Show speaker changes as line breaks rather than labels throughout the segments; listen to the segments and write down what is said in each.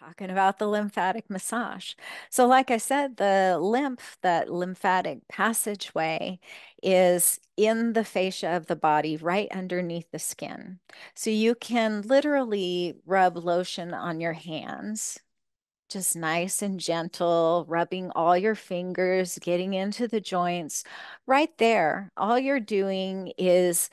talking about the lymphatic massage. So, like I said, the lymph, that lymphatic passageway, is in the fascia of the body right underneath the skin. So, you can literally rub lotion on your hands, just nice and gentle, rubbing all your fingers, getting into the joints. Right there, all you're doing is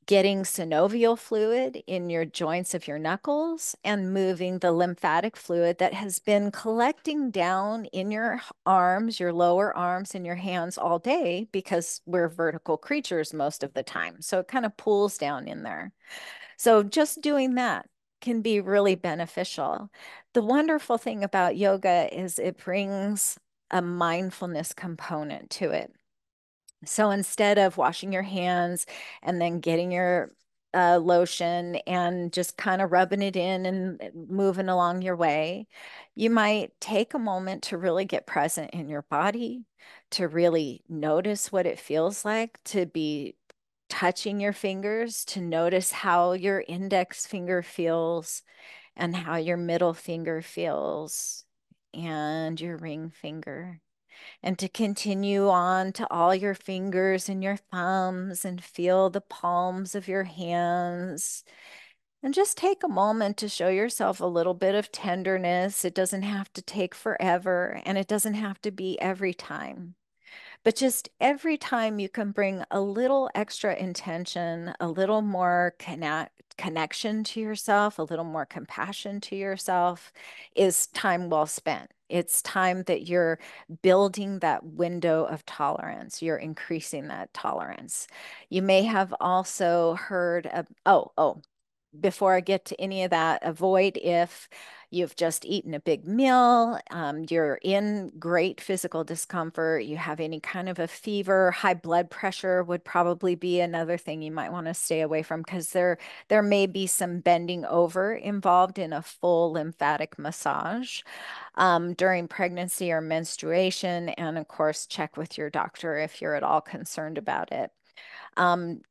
getting synovial fluid in your joints of your knuckles and moving the lymphatic fluid that has been collecting down in your arms, your lower arms, and your hands all day because we're vertical creatures most of the time. So it kind of pools down in there. So just doing that can be really beneficial. The wonderful thing about yoga is it brings a mindfulness component to it. So instead of washing your hands and then getting your lotion and just kind of rubbing it in and moving along your way, you might take a moment to really get present in your body, to really notice what it feels like to be touching your fingers, to notice how your index finger feels and how your middle finger feels and your ring finger, and to continue on to all your fingers and your thumbs and feel the palms of your hands. And just take a moment to show yourself a little bit of tenderness. It doesn't have to take forever, and it doesn't have to be every time. But just every time you can bring a little extra intention, a little more connection to yourself, a little more compassion to yourself, is time well spent. It's time that you're building that window of tolerance. You're increasing that tolerance. You may have also heard of, before I get to any of that, avoid if you've just eaten a big meal, you're in great physical discomfort, you have any kind of a fever, high blood pressure would probably be another thing you might want to stay away from, because there may be some bending over involved in a full lymphatic massage during pregnancy or menstruation. And of course, check with your doctor if you're at all concerned about it.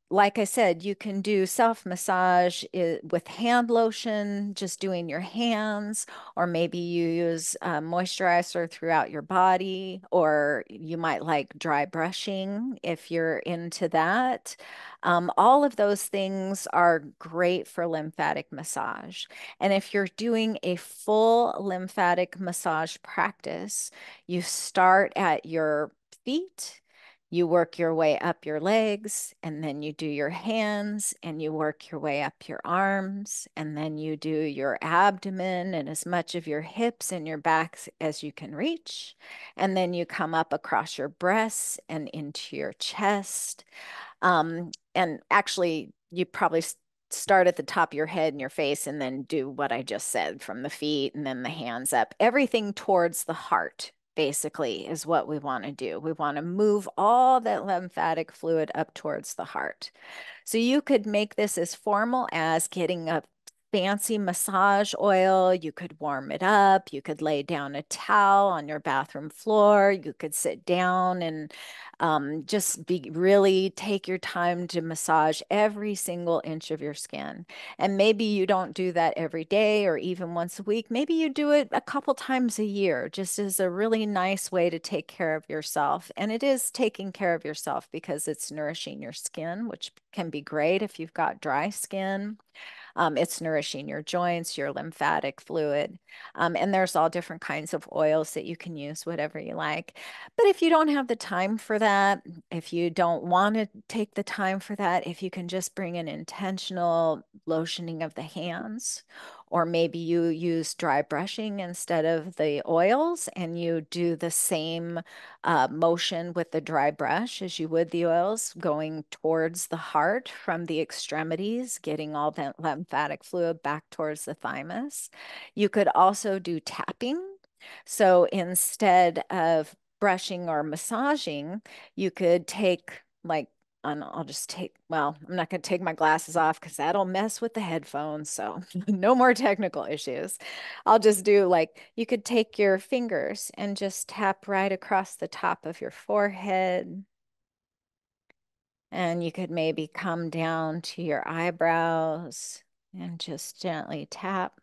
Like I said, you can do self-massage with hand lotion, just doing your hands, or maybe you use moisturizer throughout your body, or you might like dry brushing if you're into that. All of those things are great for lymphatic massage. And if you're doing a full lymphatic massage practice, you start at your feet. You work your way up your legs, and then you do your hands, and you work your way up your arms, and then you do your abdomen and as much of your hips and your backs as you can reach. And then you come up across your breasts and into your chest. And actually, you probably start at the top of your head and your face, and then do what I just said from the feet and then the hands up. Everything towards the heart, basically, is what we want to do. We want to move all that lymphatic fluid up towards the heart. So you could make this as formal as getting a fancy massage oil. You could warm it up. You could lay down a towel on your bathroom floor. You could sit down and just be really take your time to massage every single inch of your skin. And maybe you don't do that every day or even once a week. Maybe you do it a couple times a year, just as a really nice way to take care of yourself. And it is taking care of yourself because it's nourishing your skin, which can be great if you've got dry skin. It's nourishing your joints, your lymphatic fluid. And there's all different kinds of oils that you can use, whatever you like. But if you don't have the time for that, if you don't want to take the time for that, if you can just bring an intentional lotioning of the hands, or maybe you use dry brushing instead of the oils, and you do the same motion with the dry brush as you would the oils, going towards the heart from the extremities, getting all that lymphatic fluid back towards the thymus. You could also do tapping. So instead of brushing or massaging, you could take like, and I'll just take, well, I'm not going to take my glasses off because that'll mess with the headphones. So no more technical issues. I'll just do like, you could take your fingers and just tap right across the top of your forehead. And you could maybe come down to your eyebrows and just gently tap.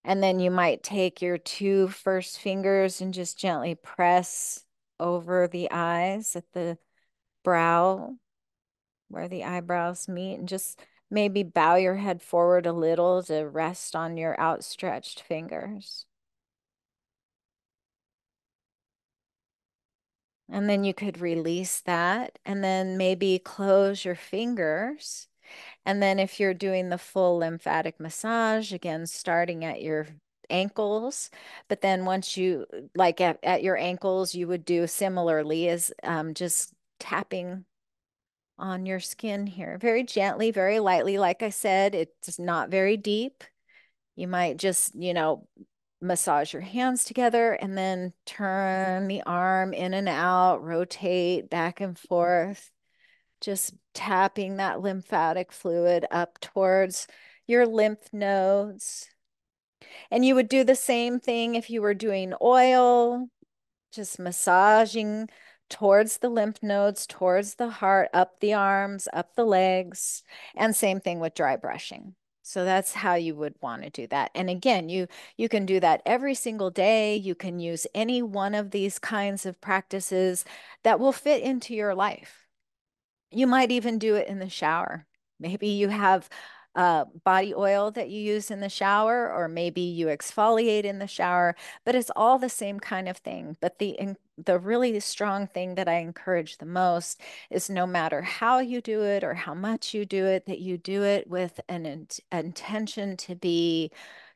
And then you might take your two first fingers and just gently press over the eyes at the brow where the eyebrows meet, and just maybe bow your head forward a little to rest on your outstretched fingers. And then you could release that and then maybe close your fingers. And then if you're doing the full lymphatic massage, again, starting at your ankles, but then once you, like at your ankles, you would do similarly as just tapping on your skin here, very gently, very lightly. Like I said, it's not very deep. You might just, massage your hands together and then turn the arm in and out, rotate back and forth, just tapping that lymphatic fluid up towards your lymph nodes. And you would do the same thing if you were doing oil, just massaging towards the lymph nodes, towards the heart, up the arms, up the legs, and same thing with dry brushing. So that's how you would want to do that. And again, you can do that every single day. You can use any one of these kinds of practices that will fit into your life. You might even do it in the shower. Maybe you have body oil that you use in the shower, or maybe you exfoliate in the shower, but it's all the same kind of thing. But the really strong thing that I encourage the most is no matter how you do it or how much you do it, that you do it with an intention to be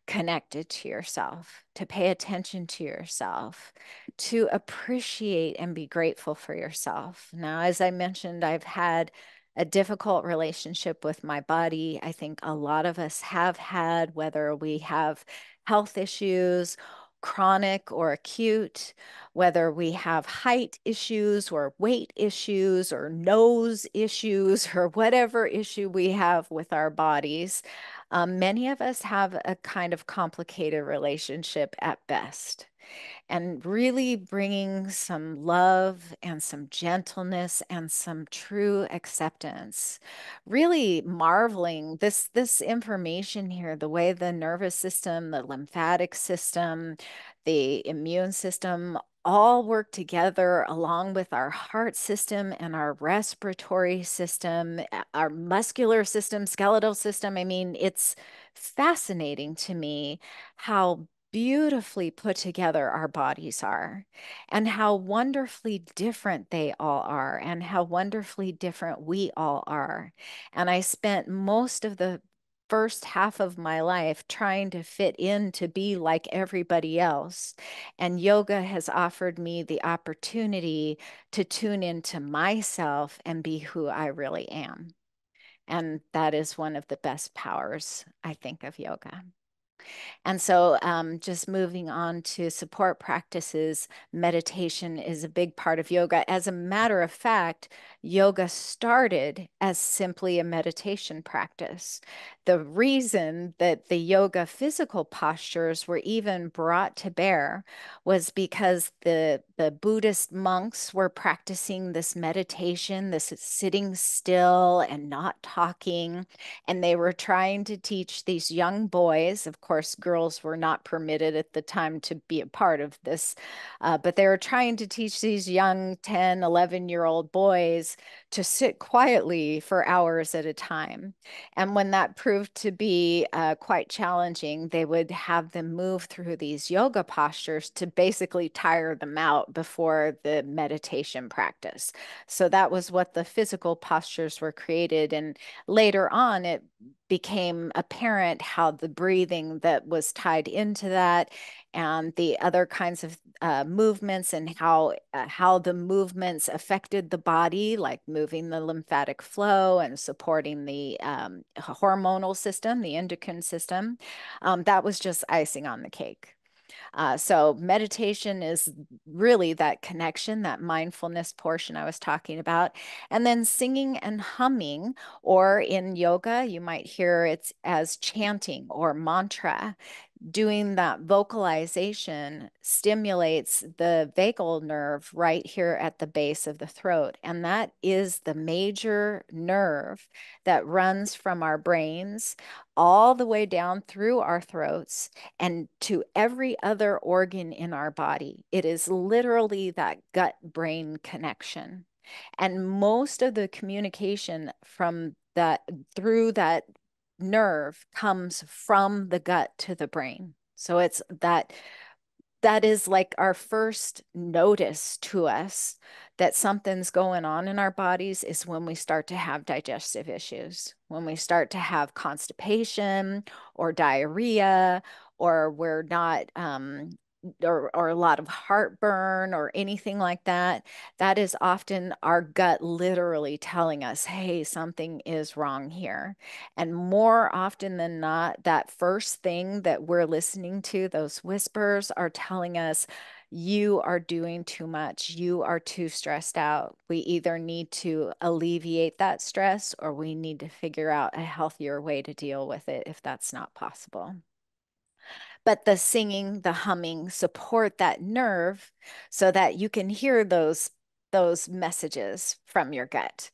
connected to yourself, to pay attention to yourself, to appreciate and be grateful for yourself. Now, as I mentioned, I've had a difficult relationship with my body. I think a lot of us have had, whether we have health issues, chronic or acute, whether we have height issues or weight issues or nose issues or whatever issue we have with our bodies. Many of us have a kind of complicated relationship at best, and really bringing some love and some gentleness and some true acceptance. Really marveling this information here, the way the nervous system, the lymphatic system, the immune system all work together along with our heart system and our respiratory system, our muscular system, skeletal system. I mean, it's fascinating to me how beautifully put together our bodies are, and how wonderfully different they all are, and how wonderfully different we all are. And I spent most of the first half of my life trying to fit in to be like everybody else. And yoga has offered me the opportunity to tune into myself and be who I really am. And that is one of the best powers, I think, of yoga. And so, just moving on to support practices, meditation is a big part of yoga. As a matter of fact, yoga started as simply a meditation practice. The reason that the yoga physical postures were even brought to bear was because the Buddhist monks were practicing this meditation, this sitting still and not talking. And they were trying to teach these young boys, of course, girls were not permitted at the time to be a part of this, but they were trying to teach these young 10, 11-year-old boys to sit quietly for hours at a time. And when that proved to be quite challenging, they would have them move through these yoga postures to basically tire them out before the meditation practice. So that was what the physical postures were created. And later on, it became apparent how the breathing that was tied into that and the other kinds of movements, and how the movements affected the body, like moving the lymphatic flow and supporting the hormonal system, the endocrine system. That was just icing on the cake. So meditation is really that connection, that mindfulness portion I was talking about. And then singing and humming, or in yoga, you might hear it as chanting or mantra. doing that vocalization stimulates the vagal nerve right here at the base of the throat. And that is the major nerve that runs from our brains all the way down through our throats and to every other organ in our body. It is literally that gut-brain connection. And most of the communication from that through that nerve comes from the gut to the brain. So it's that is like our first notice to us that something's going on in our bodies is when we start to have digestive issues, when we start to have constipation or diarrhea, or we're not or a lot of heartburn or anything like that. That is often our gut literally telling us, hey, something is wrong here. And more often than not, that first thing that we're listening to, those whispers, are telling us, you are doing too much. You are too stressed out. We either need to alleviate that stress or we need to figure out a healthier way to deal with it if that's not possible. But the singing, the humming support that nerve so that you can hear those messages from your gut.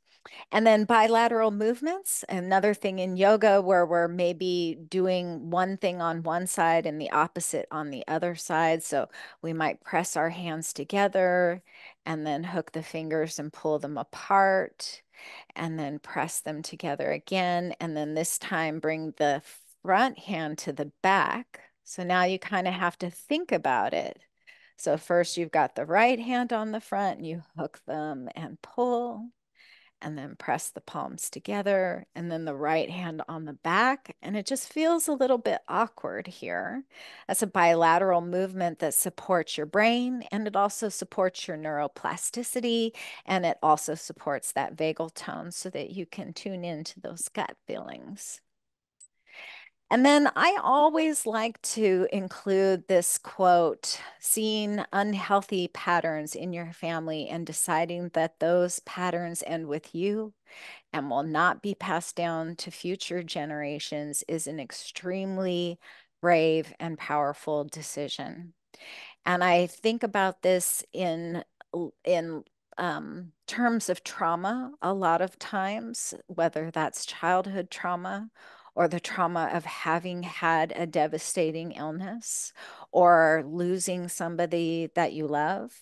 And then bilateral movements, another thing in yoga where we're maybe doing one thing on one side and the opposite on the other side. So we might press our hands together and then hook the fingers and pull them apart and then press them together again. And then this time bring the front hand to the back. So now you kind of have to think about it. So first you've got the right hand on the front and you hook them and pull and then press the palms together and then the right hand on the back. And it just feels a little bit awkward here. That's a bilateral movement that supports your brain and it also supports your neuroplasticity and it also supports that vagal tone so that you can tune into those gut feelings. And then I always like to include this quote, seeing unhealthy patterns in your family and deciding that those patterns end with you and will not be passed down to future generations is an extremely brave and powerful decision. And I think about this in terms of trauma a lot of times, whether that's childhood trauma or the trauma of having had a devastating illness or losing somebody that you love.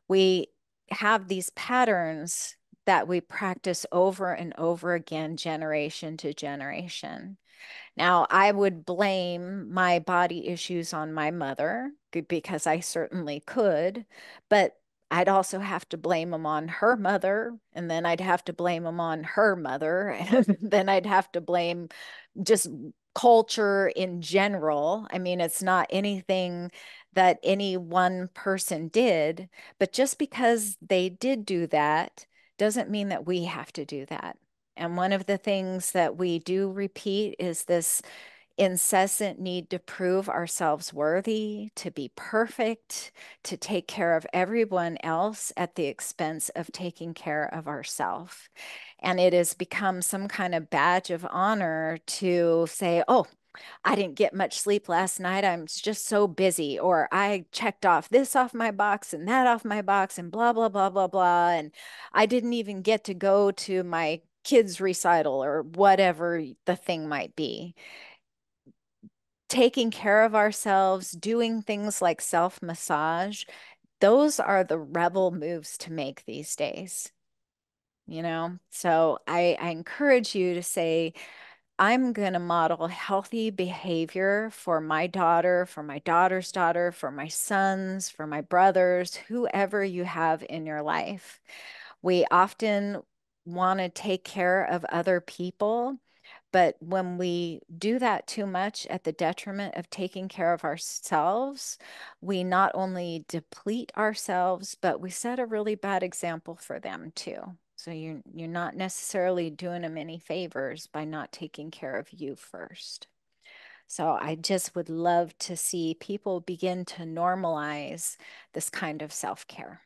We have these patterns that we practice over and over again, generation to generation. Now, I would blame my body issues on my mother because I certainly could, but I'd also have to blame them on her mother, and then I'd have to blame them on her mother, and then I'd have to blame just culture in general. I mean, it's not anything that any one person did, but just because they did do that doesn't mean that we have to do that. And one of the things that we do repeat is this incessant need to prove ourselves worthy, to be perfect, to take care of everyone else at the expense of taking care of ourselves. And it has become some kind of badge of honor to say, oh, I didn't get much sleep last night. I'm just so busy. Or I checked off this off my box and that off my box and blah, blah, blah, blah, blah. And I didn't even get to go to my kids' recital or whatever the thing might be. Taking care of ourselves, doing things like self-massage, those are the rebel moves to make these days, you know? So I encourage you to say, I'm going to model healthy behavior for my daughter, for my daughter's daughter, for my sons, for my brothers, whoever you have in your life. We often want to take care of other people, but when we do that too much at the detriment of taking care of ourselves, we not only deplete ourselves, but we set a really bad example for them too. So you're not necessarily doing them any favors by not taking care of you first. So I just would love to see people begin to normalize this kind of self-care.